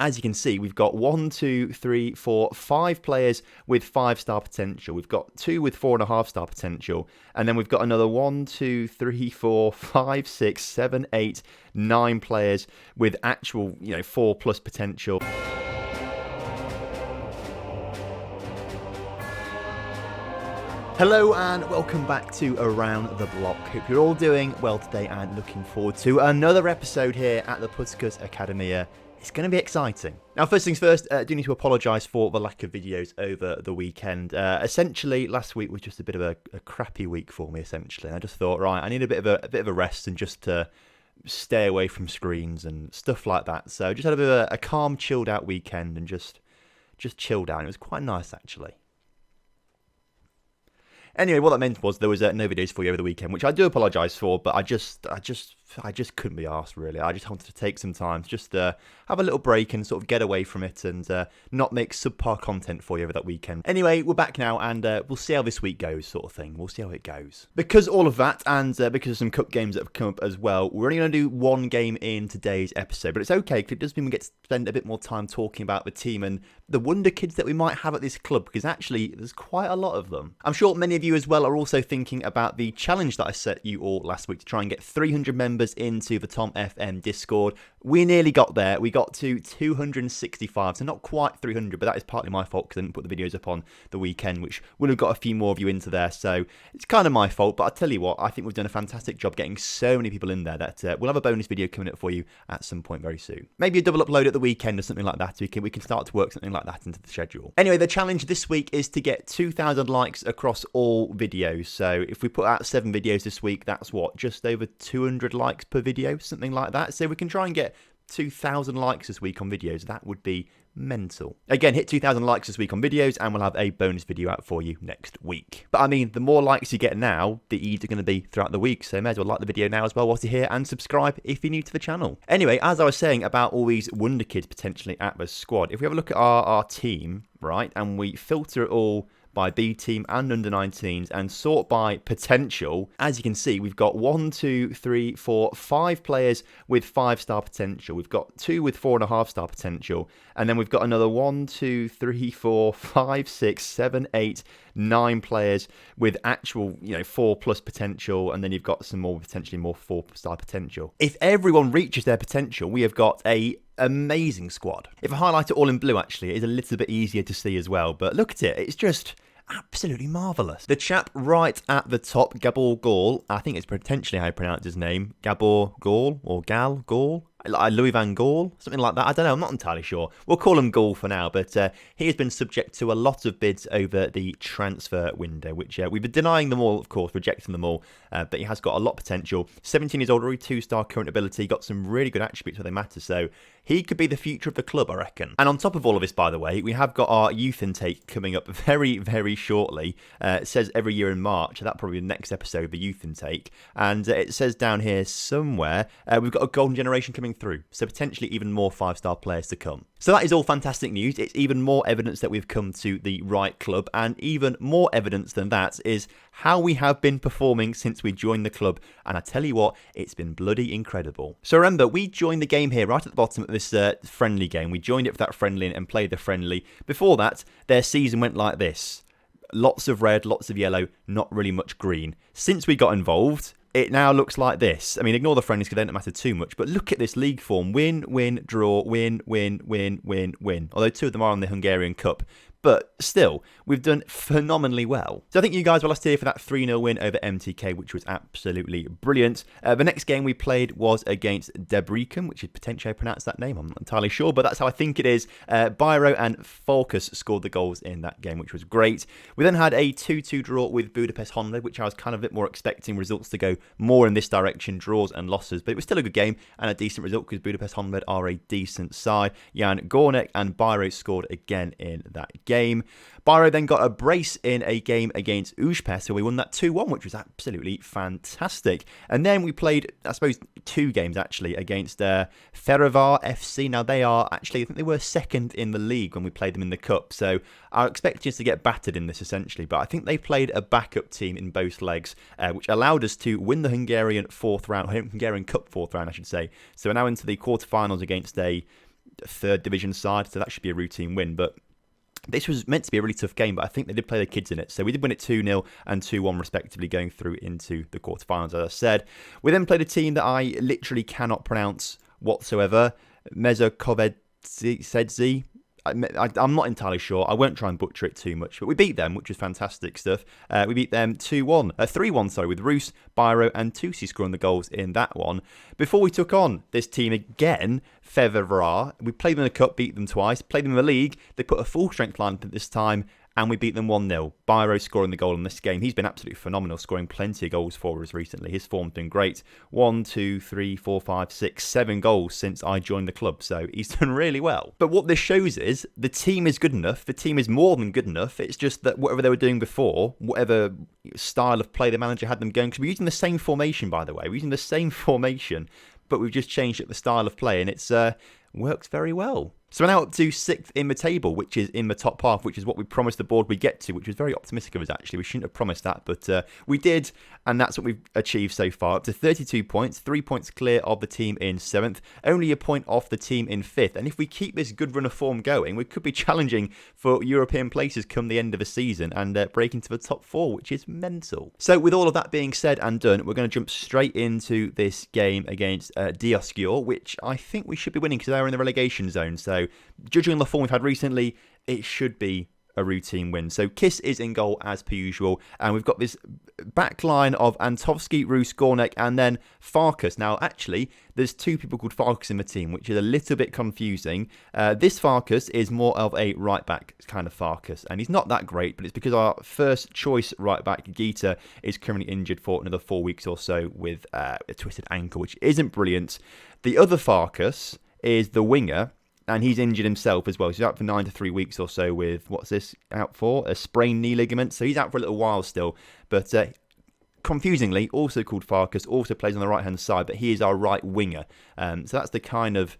as you can see, we've got 1, 2, 3, 4, 5 players with 5-star potential. We've got 2 with 4.5-star potential. And then we've got another 1, 2, 3, 4, 5, 6, 7, 8, 9 players with actual, 4+ potential. Hello and welcome back to Around The Bloc. Hope you're all doing well today and looking forward to another episode here at the Puskas Academy. It's going to be exciting. Now, first things first, I do need to apologise for the lack of videos over the weekend. Essentially, last week was just a bit of a crappy week for me, essentially. And I just thought, right, I need a bit of a rest and just to stay away from screens and stuff like that. So I just had a bit of a calm, chilled out weekend and just chilled out. It was quite nice, actually. Anyway, what that meant was there was no videos for you over the weekend, which I do apologise for, but I just couldn't be arsed, really. I just wanted to take some time to just have a little break and sort of get away from it and not make subpar content for you over that weekend. Anyway, we're back now and we'll see how this week goes, sort of thing. We'll see how it goes. Because all of that and because of some cup games that have come up as well, we're only going to do one game in today's episode, but it's okay because it does mean we get to spend a bit more time talking about the team and the wonder kids that we might have at this club, because actually there's quite a lot of them. I'm sure many of you as well are also thinking about the challenge that I set you all last week to try and get 300 members into the TomFM Discord. We nearly got there. We got to 265, so not quite 300, but that is partly my fault because I didn't put the videos up on the weekend, which would have got a few more of you into there, so it's kind of my fault. But I'll tell you what, I think we've done a fantastic job getting so many people in there that we'll have a bonus video coming up for you at some point very soon. Maybe a double upload at the weekend or something like that. We can start to work something like that into the schedule. Anyway, the challenge this week is to get 2,000 likes across all videos. So if we put out 7 videos this week, that's what, just over 200 likes per video, something like that. So we can try and get 2,000 likes this week on videos. That would be mental. Again, hit 2,000 likes this week on videos and we'll have a bonus video out for you next week. But I mean, the more likes you get now, the easier going to be throughout the week. So may as well like the video now as well whilst you're here and subscribe if you're new to the channel. Anyway, as I was saying about all these wonder kids potentially at the squad, if we have a look at our team, right, and we filter it all by B team and under 19s and sort by potential, as you can see, we've got 1, 2, 3, 4, 5 players with 5-star potential. We've got 2 with 4.5-star potential, and then we've got another 1, 2, 3, 4, 5, 6, 7, 8, 9 players with actual, 4+ potential, and then you've got some more, potentially more 4-star potential. If everyone reaches their potential, we have got a amazing squad. If I highlight it all in blue, actually, it is a little bit easier to see as well, but look at it, it's just absolutely marvellous. The chap right at the top, Gabor Gaul, I think it's potentially how you pronounce his name, Gabor Gaul, or Gaul, like Louis van Gaal, something like that. I don't know, I'm not entirely sure. We'll call him Gaul for now, but he has been subject to a lot of bids over the transfer window, which we've been denying them all, of course, rejecting them all, but he has got a lot of potential. 17 years old, already 2-star current ability, got some really good attributes where they matter, so he could be the future of the club, I reckon. And on top of all of this, by the way, we have got our youth intake coming up very, very shortly. It says every year in March, so that'll probably be the next episode, the youth intake. And it says down here somewhere, we've got a golden generation coming through, so potentially even more 5-star players to come. So that is all fantastic news. It's even more evidence that we've come to the right club, and even more evidence than that is how we have been performing since we joined the club, and I tell you what, it's been bloody incredible. So remember, we joined the game here right at the bottom of this friendly game. We joined it for that friendly and played the friendly. Before that, their season went like this. Lots of red, lots of yellow, not really much green. Since we got involved, it now looks like this. I mean, ignore the friendlies because they don't matter too much, but look at this league form. Win, win, draw, win, win, win, win, win. Although 2 of them are on the Hungarian Cup. But still, we've done phenomenally well. So I think you guys were last here for that 3-0 win over MTK, which was absolutely brilliant. The next game we played was against Debrecen, which is potentially how I pronounce that name. I'm not entirely sure, but that's how I think it is. Byro and Falkus scored the goals in that game, which was great. We then had a 2-2 draw with Budapest Honda, which I was kind of a bit more expecting results to go more in this direction, draws and losses. But it was still a good game and a decent result because Budapest Honda are a decent side. Jan Gornek and Byro scored again in that game. Byro then got a brace in a game against Ujpest, so we won that 2-1, which was absolutely fantastic. And then we played, I suppose, 2 games actually against Ferovar FC. Now they are actually, I think they were second in the league when we played them in the cup, so I expect us to get battered in this essentially, but I think they played a backup team in both legs, which allowed us to win the Hungarian Cup fourth round, I should say. So we're now into the quarterfinals against a third division side, so that should be a routine win. But this was meant to be a really tough game, but I think they did play their kids in it. So we did win it 2-0 and 2-1 respectively, going through into the quarterfinals, as I said. We then played a team that I literally cannot pronounce whatsoever, Mezokovedze. I'm not entirely sure. I won't try and butcher it too much, but we beat them, which was fantastic stuff. We beat them 3-1, sorry, with Roos, Biro and Tusi scoring the goals in that one. Before we took on this team again, Feverar, we played them in the cup, beat them twice, played them in the league. They put a full strength lineup at this time, and we beat them 1-0. Biro scoring the goal in this game. He's been absolutely phenomenal, scoring plenty of goals for us recently. His form's been great. 1, 2, 3, 4, 5, 6, 7 goals since I joined the club, so he's done really well. But what this shows is the team is good enough. The team is more than good enough. It's just that whatever they were doing before, whatever style of play the manager had them going, because we're using the same formation, by the way. We're using the same formation, but we've just changed up the style of play, and it's works very well. So we're now up to 6th in the table, which is in the top half, which is what we promised the board we'd get to, which was very optimistic of us, actually. We shouldn't have promised that, but we did, and that's what we've achieved so far. Up to 32 points, 3 points clear of the team in 7th, only a point off the team in 5th. And if we keep this good run of form going, we could be challenging for European places come the end of the season and break into the top 4, which is mental. So with all of that being said and done, we're going to jump straight into this game against Diosgyör, which I think we should be winning because they're in the relegation zone. So judging on the form we've had recently, it should be a routine win. So Kiss is in goal as per usual, and we've got this back line of Antovski, Roos, Gornek, and then Farkas. Now, actually, there's 2 people called Farkas in the team, which is a little bit confusing. This Farkas is more of a right-back kind of Farkas, and he's not that great, but it's because our first choice right-back, Gita, is currently injured for another 4 weeks or so with a twisted ankle, which isn't brilliant. The other Farkas is the winger, and he's injured himself as well. So he's out for 9 to 3 weeks or so with, what's this out for? A sprained knee ligament. So he's out for a little while still. But confusingly, also called Farkas, also plays on the right-hand side, but he is our right winger. So that's the kind of,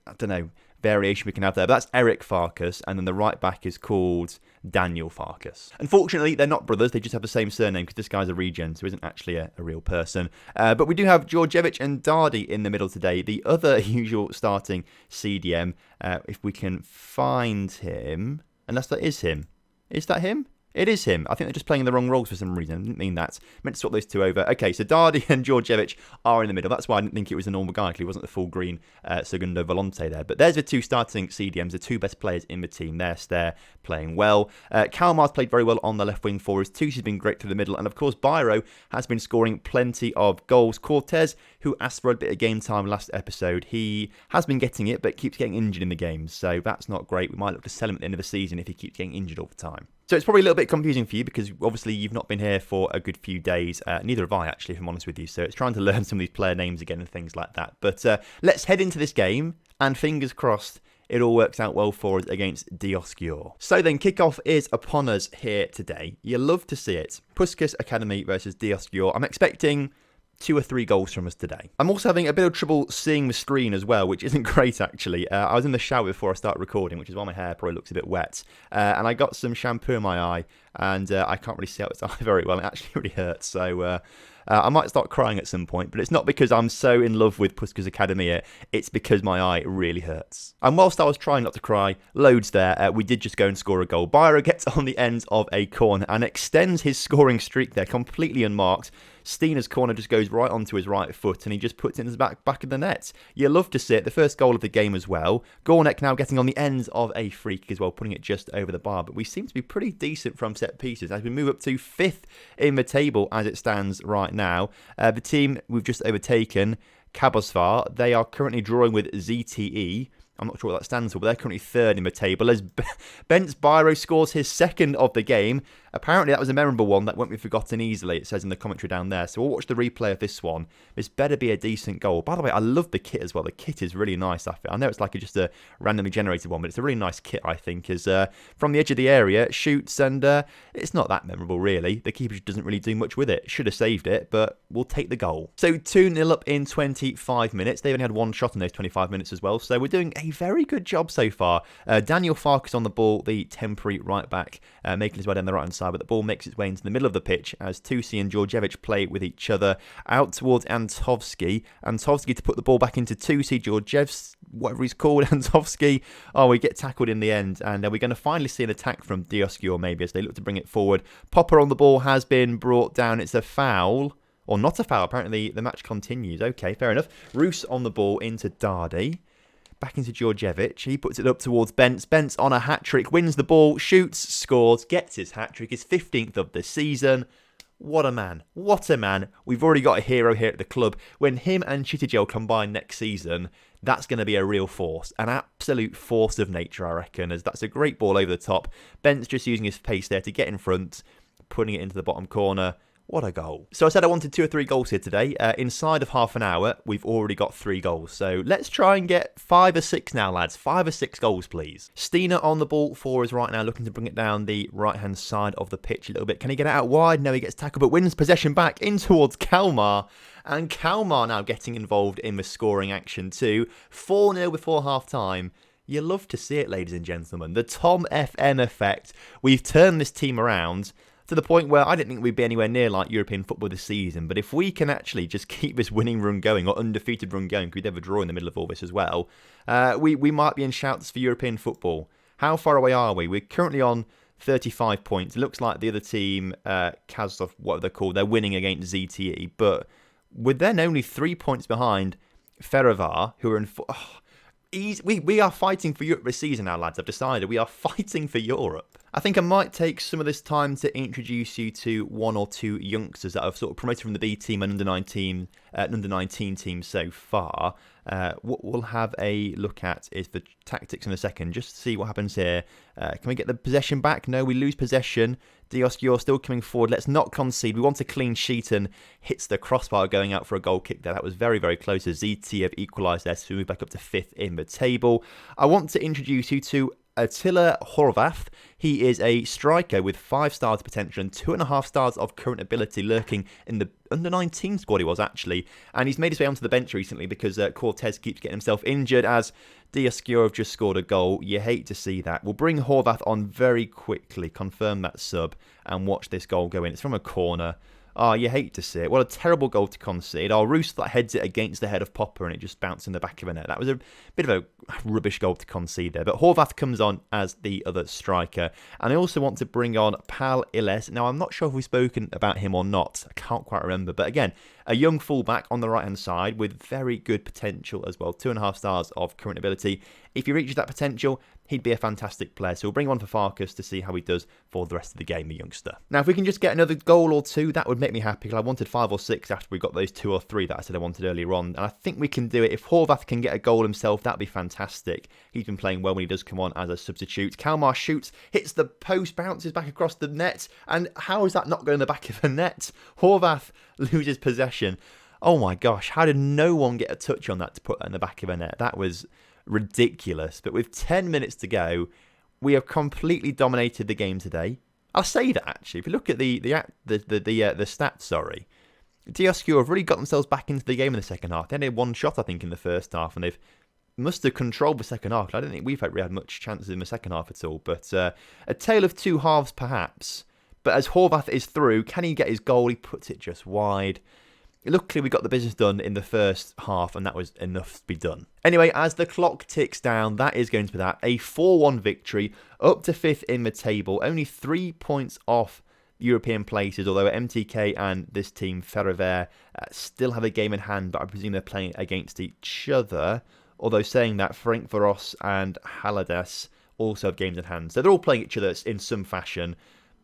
I don't know, variation we can have there. But that's Eric Farkas, and then the right back is called Daniel Farkas. Unfortunately, they're not brothers. They just have the same surname because this guy's a regen, so isn't actually a real person. But we do have Georgievich and Dardi in the middle today, the other usual starting CDM. If we can find him, unless that is him. Is that him? It is him. I think they're just playing the wrong roles for some reason. I didn't mean that. I meant to swap those 2 over. Okay, so Dardi and Georgievich are in the middle. That's why I didn't think it was a normal guy, because he wasn't the full green Segundo Volante there. But there's the 2 starting CDMs, the 2 best players in the team. They're playing well. Kalmar's played very well on the left wing for us. Tusi's been great through the middle. And of course, Biro has been scoring plenty of goals. Cortez, who asked for a bit of game time last episode, he has been getting it, but keeps getting injured in the games. So that's not great. We might look to sell him at the end of the season if he keeps getting injured all the time. So it's probably a little bit confusing for you because obviously you've not been here for a good few days. Neither have I, actually, if I'm honest with you. So it's trying to learn some of these player names again and things like that. But let's head into this game, and fingers crossed it all works out well for us against Diosgyör. So then, kickoff is upon us here today. You love to see it. Puskas Academy versus Diosgyör. I'm expecting 2 or 3 goals from us today. I'm also having a bit of trouble seeing the screen as well, which isn't great actually. I was in the shower before I started recording, which is why my hair probably looks a bit wet. And I got some shampoo in my eye, and I can't really see out its eye very well. It actually really hurts. So I might start crying at some point, but it's not because I'm so in love with Puskas Academy. It's because my eye really hurts. And whilst I was trying not to cry, loads there, we did just go and score a goal. Biro gets on the end of a corner and extends his scoring streak there completely unmarked. Steena's corner just goes right onto his right foot, and he just puts it in the back of the net. You love to see it. The first goal of the game as well. Gornek now getting on the end of a free kick as well, putting it just over the bar. But we seem to be pretty decent from set pieces as we move up to 5th in the table as it stands right now. The team we've just overtaken, Kabosvar, they are currently drawing with ZTE. I'm not sure what that stands for, but they're currently 3rd in the table as Bence Biro scores his 2nd of the game. Apparently that was a memorable one that won't be forgotten easily, it says in the commentary down there. So we'll watch the replay of this one. This better be a decent goal. By the way, I love the kit as well. The kit is really nice, I feel. I know it's like just a randomly generated one, but it's a really nice kit, I think, as from the edge of the area, it shoots, and it's not that memorable, really. The keeper just doesn't really do much with it. Should have saved it, but we'll take the goal. So 2-0 up in 25 minutes. They've only had 1 shot in those 25 minutes as well, so we're doing a a very good job so far. Daniel Farkas on the ball, the temporary right back, making his way down the right-hand side, but the ball makes its way into the middle of the pitch as Tusi and Georgievich play with each other out towards Antovski. Antovski to put the ball back into Tusi, Georgievich, whatever he's called, Antovski. Oh, we get tackled in the end, and we're going to finally see an attack from Dioscure maybe as they look to bring it forward. Popper on the ball has been brought down. It's a foul. Or not a foul. Apparently the match continues. Okay, fair enough. Roos on the ball into Dardy. Back into Georgievich. He puts it up towards Bence. Bence on a hat-trick. Wins the ball. Shoots. Scores. Gets his hat-trick. His 15th of the season. What a man. What a man. We've already got a hero here at the club. When him and Chitigel combine next season, that's going to be a real force. An absolute force of nature, I reckon, as that's a great ball over the top. Bence just using his pace there to get in front. Putting it into the bottom corner. What a goal. So I said I wanted 2 or 3 goals here today. Inside of half an hour, we've already got 3 goals. So let's try and get 5 or 6 now, lads. 5 or 6 goals, please. Steiner on the ball for us right now, looking to bring it down the right-hand side of the pitch a little bit. Can he get it out wide? No, he gets tackled, but wins possession back in towards Kalmar. And Kalmar now getting involved in the scoring action too. 4-0 before half-time. You love to see it, ladies and gentlemen. The TomFM effect. We've turned this team around to the point where I didn't think we'd be anywhere near like European football this season. But if we can actually just keep this winning run going, or undefeated run going, because we'd never draw in the middle of all this as well, we might be in shouts for European football. How far away are we? We're currently on 35 points. It looks like the other team, Kazov, what they're called, they're winning against ZTE. But we're then only 3 points behind Ferivar, who are in... We are fighting for Europe this season now, lads. I've decided we are fighting for Europe. I think I might take some of this time to introduce you to 1 or 2 youngsters that I've sort of promoted from the B team and under 19 team so far. What we'll have a look at is the tactics in a second, just to see what happens here. Can we get the possession back? No, we lose possession. Dioscure still coming forward. Let's not concede. We want a clean sheet, and hits the crossbar going out for a goal kick there. That was very, very close as ZT have equalised there, so we move back up to 5th in the table. I want to introduce you to Attila Horvath. He is a striker with 5 stars potential and 2.5 stars of current ability, lurking in the under-19 squad he was actually. And he's made his way onto the bench recently because Cortez keeps getting himself injured as Dioscure have just scored a goal. You hate to see that. We'll bring Horvath on very quickly, confirm that sub, and watch this goal go in. It's from a corner. Oh, you hate to see it. What a terrible goal to concede. Oh, Roos that heads it against the head of Popper and it just bounced in the back of the net. That was a bit of a rubbish goal to concede there. But Horvath comes on as the other striker. And I also want to bring on Pal Iles. Now, I'm not sure if we've spoken about him or not. I can't quite remember. But again, a young fullback on the right-hand side with very good potential as well. 2.5 stars of current ability. If he reaches that potential, he'd be a fantastic player. So we'll bring him on for Farkas to see how he does for the rest of the game, the youngster. Now, if we can just get another goal or 2, that would make me happy, because I wanted 5 or 6 after we got those 2 or 3 that I said I wanted earlier on. And I think we can do it. If Horvath can get a goal himself, that'd be fantastic. He's been playing well when he does come on as a substitute. Kalmar shoots, hits the post, bounces back across the net. And how is that not going in the back of the net? Horvath loses possession. Oh my gosh, how did no one get a touch on that to put that in the back of a net? That was ridiculous. But with 10 minutes to go, we have completely dominated the game today. I'll say that actually. If you look at the stats, sorry, Dioscure have really got themselves back into the game in the second half. They only had 1 shot, I think, in the first half, and they've must have controlled the second half. I don't think we've really had much chances in the second half at all. But a tale of 2 halves, perhaps. But as Horvath is through, can he get his goal? He puts it just wide. Luckily, we got the business done in the first half, and that was enough to be done. Anyway, as the clock ticks down, that is going to be that. A 4-1 victory, up to 5th in the table, only 3 points off European places, although MTK and this team, Ferrover, still have a game in hand, but I presume they're playing against each other. Although saying that, Ferencváros and Haladas also have games in hand. So they're all playing each other in some fashion.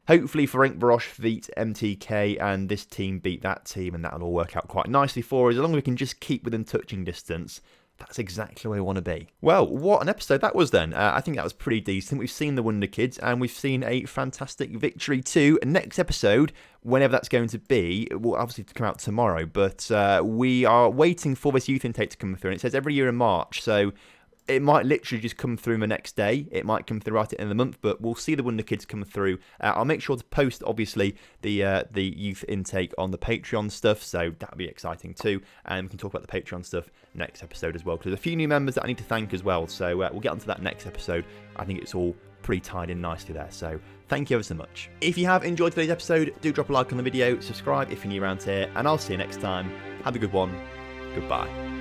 Hopefully Ferencváros beat MTK and this team beat that team, and that'll all work out quite nicely for us. As long as we can just keep within touching distance, that's exactly where we want to be. Well, what an episode that was then. I think that was pretty decent. We've seen the WONDERKIDS and we've seen a fantastic victory too. Next episode, whenever that's going to be, it will obviously come out tomorrow, but we are waiting for this youth intake to come through. And it says every year in March, so it might literally just come through the next day. It might come through right at the end of the month, but we'll see the WONDERKIDS come through. I'll make sure to post, obviously, the youth intake on the Patreon stuff, so that'll be exciting too. And we can talk about the Patreon stuff next episode as well, because there's a few new members that I need to thank as well. So we'll get onto that next episode. I think it's all pretty tied in nicely there. So thank you ever so much. If you have enjoyed today's episode, do drop a like on the video, subscribe if you're new around here, and I'll see you next time. Have a good one. Goodbye.